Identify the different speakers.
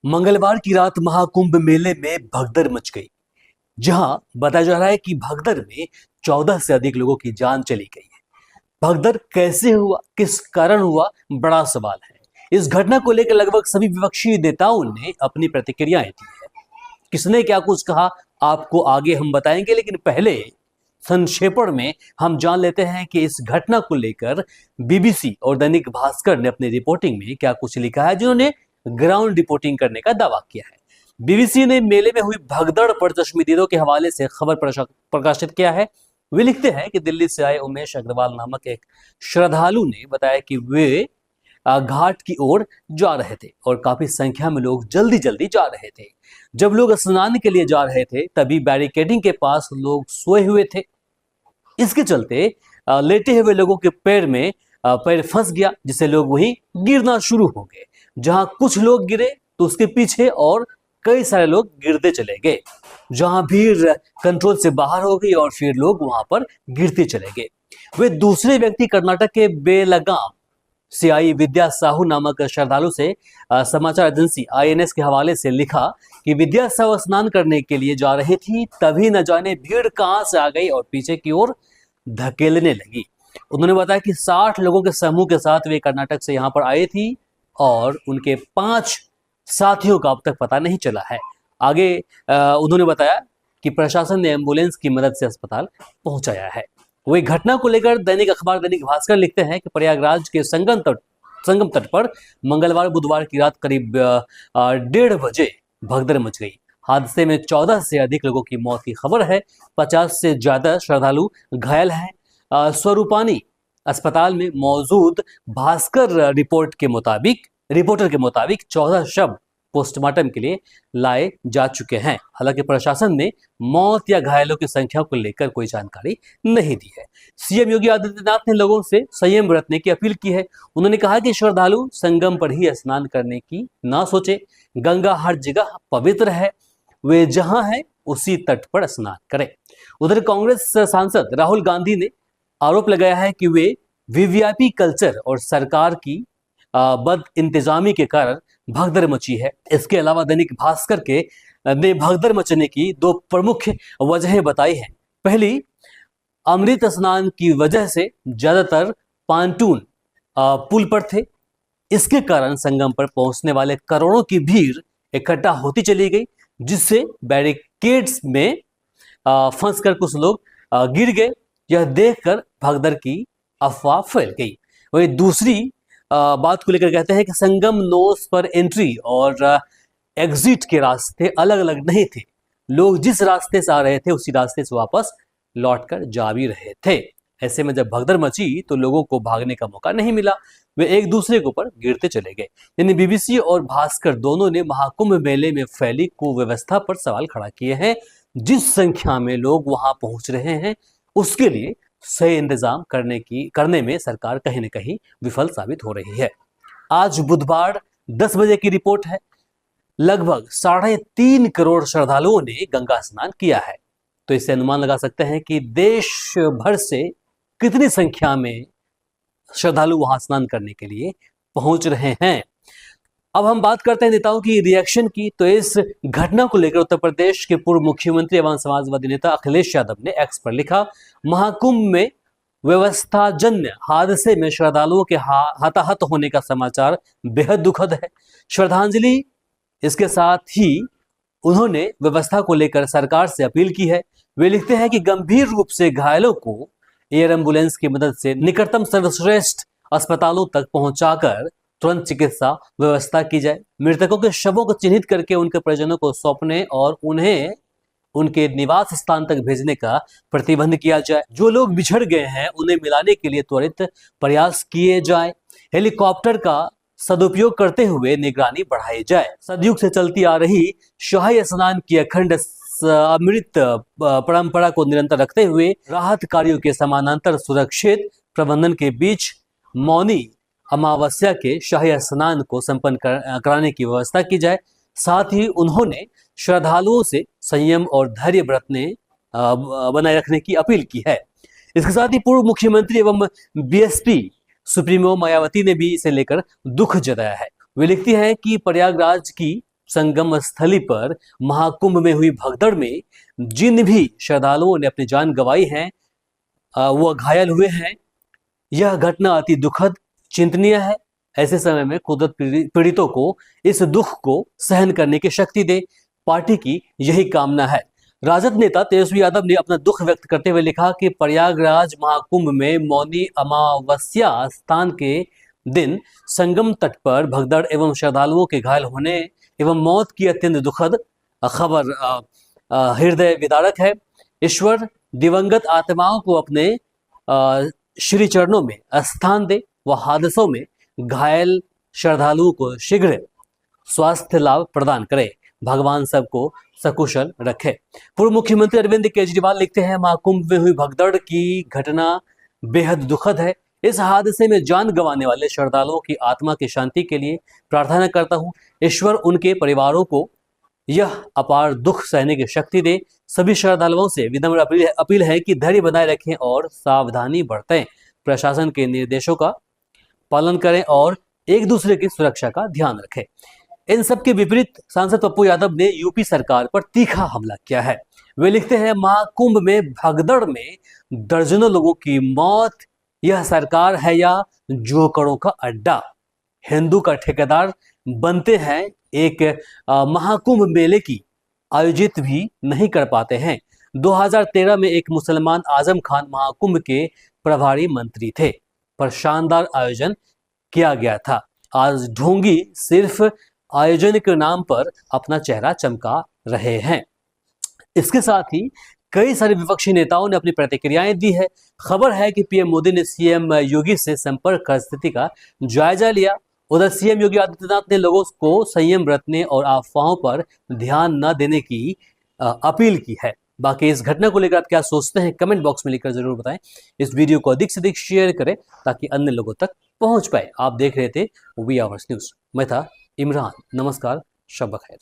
Speaker 1: मंगलवार की रात महाकुंभ मेले में भगदड़ मच गई, जहां बताया जा रहा है कि भगदड़ में 14 से अधिक लोगों की जान चली गई है। भगदड़ कैसे हुआ, किस कारण हुआ, बड़ा सवाल है। इस घटना को लेकर लगभग सभी विपक्षी नेताओं ने अपनी प्रतिक्रियाएं दी है। किसने क्या कुछ कहा आपको आगे हम बताएंगे, लेकिन पहले संक्षेपण में हम जान लेते हैं कि इस घटना को लेकर बीबीसी और दैनिक भास्कर ने अपनी रिपोर्टिंग में क्या कुछ लिखा है, जिन्होंने ग्राउंड रिपोर्टिंग करने का दावा किया है। बीबीसी ने मेले में हुई भगदड़ पर चश्मदीदों के हवाले से खबर प्रकाशित किया है। वे लिखते हैं कि दिल्ली से आए उमेश अग्रवाल नामक एक श्रद्धालु ने बताया कि वे घाट की ओर जा रहे थे और काफी संख्या में लोग जल्दी जल्दी जा रहे थे। जब लोग स्नान के लिए जा रहे थे तभी बैरिकेडिंग के पास लोग सोए हुए थे। इसके चलते लेटे हुए लोगों के पैर फंस गया, जिससे लोग वहीं गिरना शुरू हो गए। जहां कुछ लोग गिरे तो उसके पीछे और कई सारे लोग गिरते चले गए, जहां भीड़ कंट्रोल से बाहर हो गई और फिर लोग वहां पर गिरते चले गए। वे दूसरे व्यक्ति कर्नाटक के बेलगाम से आई विद्या साहू नामक श्रद्धालु से समाचार एजेंसी आईएनएस के हवाले से लिखा कि विद्या साहू स्नान करने के लिए जा रही थी, तभी न जाने भीड़ कहां से आ गई और पीछे की ओर धकेलने लगी। उन्होंने बताया कि 60 लोगों के समूह के साथ वे कर्नाटक से यहां पर आई थी और उनके 5 साथियों का अब तक पता नहीं चला है। आगे उन्होंने बताया कि प्रशासन ने एम्बुलेंस की मदद से अस्पताल पहुंचाया है। वही घटना को लेकर दैनिक अखबार दैनिक भास्कर लिखते हैं कि प्रयागराज के संगम तट पर मंगलवार बुधवार की रात करीब 1:30 बजे भगदड़ मच गई। हादसे में 14 से अधिक लोगों की मौत की खबर है। 50 से ज्यादा श्रद्धालु घायल हैं। स्वरूपानी अस्पताल में मौजूद भास्कर रिपोर्टर के मुताबिक 14 शव पोस्टमार्टम के लिए लाए जा चुके हैं। हालांकि प्रशासन ने मौत या घायलों की संख्या को लेकर कोई जानकारी नहीं दी है। सीएम योगी आदित्यनाथ ने लोगों से संयम बरतने की अपील की है। उन्होंने कहा कि श्रद्धालु संगम पर ही स्नान करने की ना सोचे। गंगा हर जगह पवित्र है, वे जहां है उसी तट पर स्नान करें। उधर कांग्रेस सांसद राहुल गांधी ने आरोप लगाया है कि वे वीवीआईपी कल्चर और सरकार की बद इंतजामी के कारण भगदड़ मची है। इसके अलावा दैनिक भास्कर ने भगदड़ मचने की 2 प्रमुख वजहें बताई हैं। पहली, अमृत स्नान की वजह से ज्यादातर पांटून पुल पर थे। इसके कारण संगम पर पहुंचने वाले करोड़ों की भीड़ इकट्ठा होती चली गई, जिससे बैरिकेड्स में फंसकर कुछ लोग गिर गए। यह देखकर भगदड़ की अफवाह फैल गई। वही दूसरी बात को लेकर कहते हैं कि संगम नोस पर एंट्री और एग्जिट के रास्ते अलग अलग नहीं थे। लोग जिस रास्ते से आ रहे थे उसी रास्ते से वापस लौटकर जा भी रहे थे। ऐसे में जब भगदड़ मची तो लोगों को भागने का मौका नहीं मिला, वे एक दूसरे के ऊपर गिरते चले गए। यानी बीबीसी और भास्कर दोनों ने महाकुंभ मेले में फैली कुव्यवस्था पर सवाल खड़ा किए हैं। जिस संख्या में लोग वहां पहुंच रहे हैं उसके लिए सही इंतजाम करने में सरकार कहीं न कहीं विफल साबित हो रही है। आज बुधवार 10 बजे की रिपोर्ट है। लगभग 3.5 करोड़ श्रद्धालुओं ने गंगा स्नान किया है। तो इससे अनुमान लगा सकते हैं कि देश भर से कितनी संख्या में श्रद्धालु वहां स्नान करने के लिए पहुंच रहे हैं। अब हम बात करते हैं नेताओं की रिएक्शन की। तो इस घटना को लेकर उत्तर प्रदेश के पूर्व मुख्यमंत्री एवं समाजवादी नेता अखिलेश यादव ने एक्स पर लिखा, महाकुंभ में व्यवस्थाजन्य हादसे में श्रद्धालुओं के हताहत होने का समाचार बेहद दुखद है। श्रद्धांजलि इसके साथ ही उन्होंने व्यवस्था को लेकर सरकार से अपील की है। वे लिखते हैं कि गंभीर रूप से घायलों को एयर एम्बुलेंस की मदद से निकटतम सर्वश्रेष्ठ अस्पतालों तक पहुंचाकर तुरंत चिकित्सा व्यवस्था की जाए। मृतकों के शवों को चिन्हित करके उनके परिजनों को सौंपने और उन्हें उनके निवास स्थान तक भेजने का प्रतिबंध किया जाए। जो लोग बिछड़ गए हैं उन्हें मिलाने के लिए त्वरित प्रयास किए जाए। हेलीकॉप्टर का सदुपयोग करते हुए निगरानी बढ़ाई जाए। सदयुग से चलती आ रही शाही स्नान की अखंड अमृत परंपरा को निरंतर रखते हुए राहत कार्यों के समानांतर सुरक्षित प्रबंधन के बीच मौनी अमावस्या के शाही स्नान को संपन्न कराने की व्यवस्था की जाए। साथ ही उन्होंने श्रद्धालुओं से संयम और धैर्य बनाए रखने की अपील की है। इसके साथ ही पूर्व मुख्यमंत्री एवं बीएसपी सुप्रीमो मायावती ने भी इसे लेकर दुख जताया है। वे लिखती हैं कि प्रयागराज की संगम स्थली पर महाकुंभ में हुई भगदड़ में जिन भी श्रद्धालुओं ने अपनी जान गंवाई है, वो घायल हुए हैं। यह घटना अति दुखद, चिंतनीय है। ऐसे समय में कुदरत पीड़ितों को इस दुख को सहन करने की शक्ति दे, पार्टी की यही कामना है। राजद नेता तेजस्वी यादव ने अपना दुख व्यक्त करते हुए लिखा कि प्रयागराज महाकुंभ में मौनी अमावस्या स्थान के दिन संगम तट पर भगदड़ एवं श्रद्धालुओं के घायल होने एवं मौत की अत्यंत दुखद खबर हृदय विदारक है। ईश्वर दिवंगत आत्माओं को अपने श्री चरणों में स्थान दे व हादसों में घायल श्रद्धालुओं को शीघ्र स्वास्थ्य लाभ प्रदान करे। भगवान सबको सकुशल रखे। पूर्व मुख्यमंत्री अरविंद केजरीवाल लिखते हैं, महाकुंभ में हुई भगदड़ की घटना बेहद दुखद है। इस हादसे में जान गंवाने वाले श्रद्धालुओं की आत्मा की शांति के लिए प्रार्थना करता हूं। ईश्वर उनके परिवारों को यह अपार दुख सहने की शक्ति दे। सभी श्रद्धालुओं से विनम्र अपील है कि धैर्य बनाए रखें और सावधानी बरतें, प्रशासन के निर्देशों का पालन करें और एक दूसरे की सुरक्षा का ध्यान रखें। इन सब के विपरीत सांसद पप्पू यादव ने यूपी सरकार पर तीखा हमला किया है। वे लिखते हैं, महाकुंभ में भगदड़ में दर्जनों लोगों की मौत, यह सरकार है या जोकड़ों का अड्डा। हिंदू का ठेकेदार बनते हैं, एक महाकुंभ मेले की आयोजित भी नहीं कर पाते हैं। 2013 में एक मुसलमान आजम खान महाकुंभ के प्रभारी मंत्री थे, पर शानदार आयोजन किया गया था। आज ढोंगी सिर्फ आयोजन के नाम पर अपना चेहरा चमका रहे हैं। इसके साथ ही कई सारे विपक्षी नेताओं ने अपनी प्रतिक्रियाएं दी है। खबर है कि पीएम मोदी ने सीएम योगी से संपर्क कर स्थिति का जायजा लिया। उधर सीएम योगी आदित्यनाथ ने लोगों को संयम बरतने और अफवाहों पर ध्यान न देने की अपील की है। बाकी इस घटना को लेकर आप क्या सोचते हैं, कमेंट बॉक्स में लिखकर जरूर बताएं। इस वीडियो को अधिक से अधिक शेयर करें ताकि अन्य लोगों तक पहुंच पाए। आप देख रहे थे वी आवर्स न्यूज, मैं था इमरान। नमस्कार, शब बखैर।